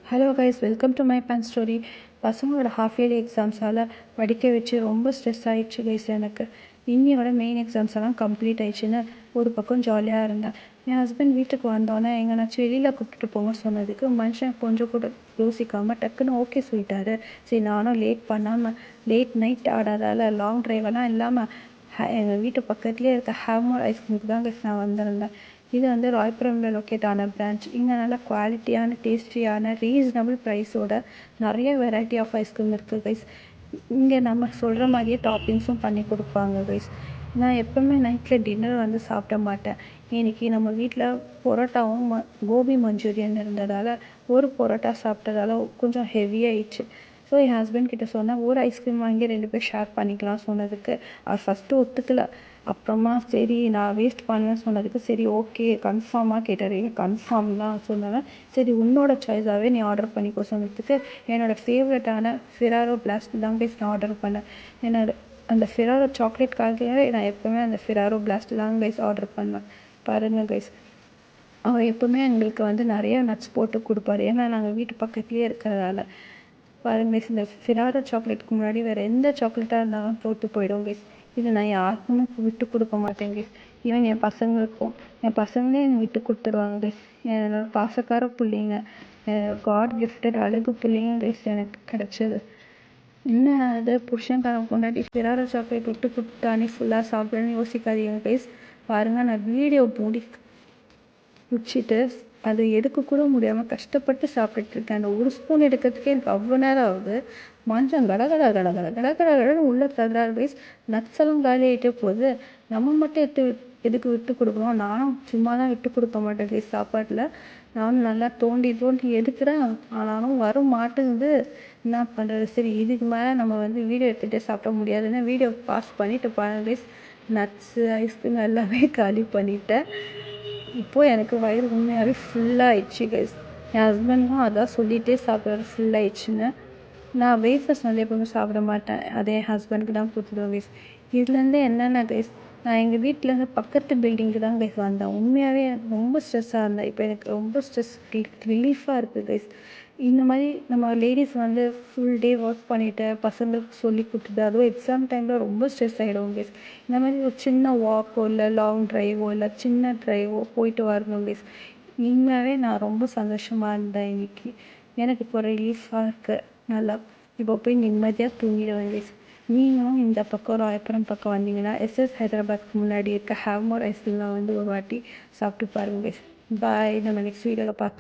Hello guys, welcome to my pain story. பசங்களோட half yearly எக்ஸாம்ஸால் படிக்க வச்சு ரொம்ப ஸ்ட்ரெஸ் ஆகிடுச்சு கைஸ். எனக்கு இன்னியோட மெயின் எக்ஸாம்ஸ் எல்லாம் கம்ப்ளீட் ஆயிடுச்சுன்னு ஒரு பக்கம் ஜாலியாக இருந்தேன். என் ஹஸ்பண்ட் வீட்டுக்கு வந்தோன்னே எங்கேனாச்சும் வெளியில் கூப்பிட்டு போங்க சொன்னதுக்கு மனுஷன் கொஞ்சம் கூட யோசிக்காமல் டக்குன்னு ஓகே சொல்லிட்டாரு. சரி, நானும் லேட் நைட் ஆடாதால் லாங் ட்ரைவெல்லாம் இல்லாமல் எங்கள் வீட்டு பக்கத்துலேயே இருக்க ஹேவ்மோர் ஐஸ்கிரீமுக்கு தான் கைஸ் நான் வந்திருந்தேன். இது வந்து ராயபுரமில் லொக்கேட் ஆன பிரான்ச். இங்கே நல்லா குவாலிட்டியான, டேஸ்டியான, ரீசனபிள் ப்ரைஸோட நிறைய வெரைட்டி ஆஃப் ஐஸ்கிரீம் இருக்குது கைஸ். இங்கே நம்ம சொல்கிற மாதிரியே டாப்பிங்ஸும் பண்ணி கொடுப்பாங்க கைஸ். நான் எப்போவுமே நைட்டில் டின்னர் வந்து சாப்பிட மாட்டேன். இன்றைக்கி நம்ம வீட்டில் பரோட்டாவும் கோபி மஞ்சூரியன் இருந்ததால் ஒரு பரோட்டா சாப்பிட்டதால கொஞ்சம் ஹெவியாகிடுச்சு. ஸோ என் ஹஸ்பண்ட் கிட்ட சொன்னேன், ஒரு ஐஸ்கிரீம் வாங்கி 2 பேர் ஷேர் பண்ணிக்கலாம் சொன்னதுக்கு அவர் ஃபஸ்ட்டு ஒத்துக்கலை. அப்புறமா சரி நான் வேஸ்ட் பண்ணுவேன்னு சொன்னதுக்கு சரி ஓகே கன்ஃபார்மாக கேட்டார். கன்ஃபார்ம் தான் சொன்னேன். சரி உன்னோட சாய்ஸாகவே நீ ஆர்டர் பண்ணிக்கோ சொன்னதுக்கு என்னோடய ஃபேவரட்டான ஃபெராரோ பிளாஸ்ட் தான் கைஸ் நான் ஆர்டர் பண்ணேன். என்னோட அந்த ஃபெராரோ சாக்லேட்காகவே நான் எப்போவுமே அந்த ஃபெராரோ பிளாஸ்ட் தான் கைஸ் ஆர்டர் பண்ணேன். பாருங்கள் கைஸ், அவர் எப்போவுமே எங்களுக்கு வந்து நிறைய நட்ஸ் போட்டு கொடுப்பாரு. ஏன்னா நாங்கள் வீட்டு பக்கத்துலேயே இருக்கிறதால. பாருங்க கைஸ், இந்த ஃபெராரோ சாக்லேட்டுக்கு முன்னாடி வேறு எந்த சாக்லேட்டாக இருந்தாலும் தோற்று போயிடும் கைஸ். இது நான் யாருக்குமே விட்டு கொடுக்க மாட்டேன் கைஸ். ஈவன் என் பசங்களே என்னை விட்டு கொடுத்துருவாங்க கைஸ். என்னோட பாசக்கார பிள்ளைங்க, காட் கிஃப்டட் அழகு பிள்ளைங்க கைஸ் எனக்கு கிடச்சது. என்ன அது புருஷன்காரன் கொண்டாடி ஃபெராரோ சாக்லேட் விட்டு கொடுத்தானே ஃபுல்லாக சாப்பிடணும்னு யோசிக்காதீங்க கைஸ். பாருங்கள், நான் வீடியோ முடிச்சிட்டு அதை எடுக்க கூட முடியாமல் கஷ்டப்பட்டு சாப்பிட்டுட்ருக்கேன். அந்த ஒரு ஸ்பூன் எடுக்கிறதுக்கே எனக்கு அவ்வளோ நேரம் ஆகுது. மனுஷன் கடகடன்னு உள்ளே தர்றாரு கைஸ். நட்ஸ் எல்லாம் காலி ஆகிட்டே போகுது. நம்ம மட்டும் எதுக்கு விட்டு கொடுக்குறோம்? நானும் சும்மா தான் விட்டு கொடுக்க மாட்டேன் கைஸ். சாப்பாட்டில் நானும் நல்லா தோண்டி எடுக்கிறேன், ஆனாலும் வர மாட்டேங்குது. என்ன பண்ணுறது? சரி, இதுக்கு மேலே நம்ம வந்து வீடியோ எடுத்துகிட்டே சாப்பிட முடியாதுன்னு வீடியோ பாஸ் பண்ணிவிட்டு பாருங்க கைஸ். நட்ஸு, ஐஸ்கிரீம் எல்லாமே காலி பண்ணிட்டேன். இப்போது எனக்கு வயிறு உண்மையாகவே ஃபுல்லாகிடுச்சு கைஸ். என் ஹஸ்பண்டும் அதான் சொல்லிகிட்டே சாப்பிட்றாரு ஃபுல்லாகிடுச்சுன்னு. நான் வேஃபர்ஸ் வந்து எப்போவுமே சாப்பிட மாட்டேன். அதே என் ஹஸ்பண்டுக்கு தான் கொடுத்துடுவேன் கைஸ். இதுலேருந்து என்னென்ன கைஸ், நான் எங்கள் வீட்டிலேருந்து பக்கத்து பில்டிங்க்கு தான் கைஸ் வந்தேன். உண்மையாகவே எனக்கு ரொம்ப ஸ்ட்ரெஸ்ஸாக இருந்தேன். இப்போ எனக்கு ரொம்ப ஸ்ட்ரெஸ் ரிலீஃபாக இருக்குது கைஸ். இந்த மாதிரி நம்ம லேடிஸ் வந்து ஃபுல் டே ஒர்க் பண்ணிவிட்டு பசங்களுக்கு சொல்லி கொடுத்துட்டு அதுவும் எக்ஸாம் டைமில் ரொம்ப ஸ்ட்ரெஸ் ஆகிடும் கைஸ். இந்த மாதிரி ஒரு சின்ன வாக்கோ இல்லை லாங் ட்ரைவோ இல்லை சின்ன ட்ரைவோ போயிட்டு வரணும் கைஸ். உண்மையாகவே நான் ரொம்ப சந்தோஷமாக இருந்தேன் இன்றைக்கி. எனக்கு இப்போ ரிலீஃபாக இருக்குது. நல்லா இப்போ போய் நிம்மதியாக தூங்கிடுவேன் கைஸ். நீங்களும் இந்த பக்கம் ராயபுரம் பக்கம் வந்தீங்கன்னா எஸ்எஸ் ஹைதராபாத்துக்கு முன்னாடி இருக்க ஹேவ்மோர் ஐஸ்கிரீமில் வந்து ஒரு வாட்டி சாப்பிட்டு பாருங்க கைஸ். பாய். நம்ம நெக்ஸ்ட் வீடியோவில் பார்க்கலாம்.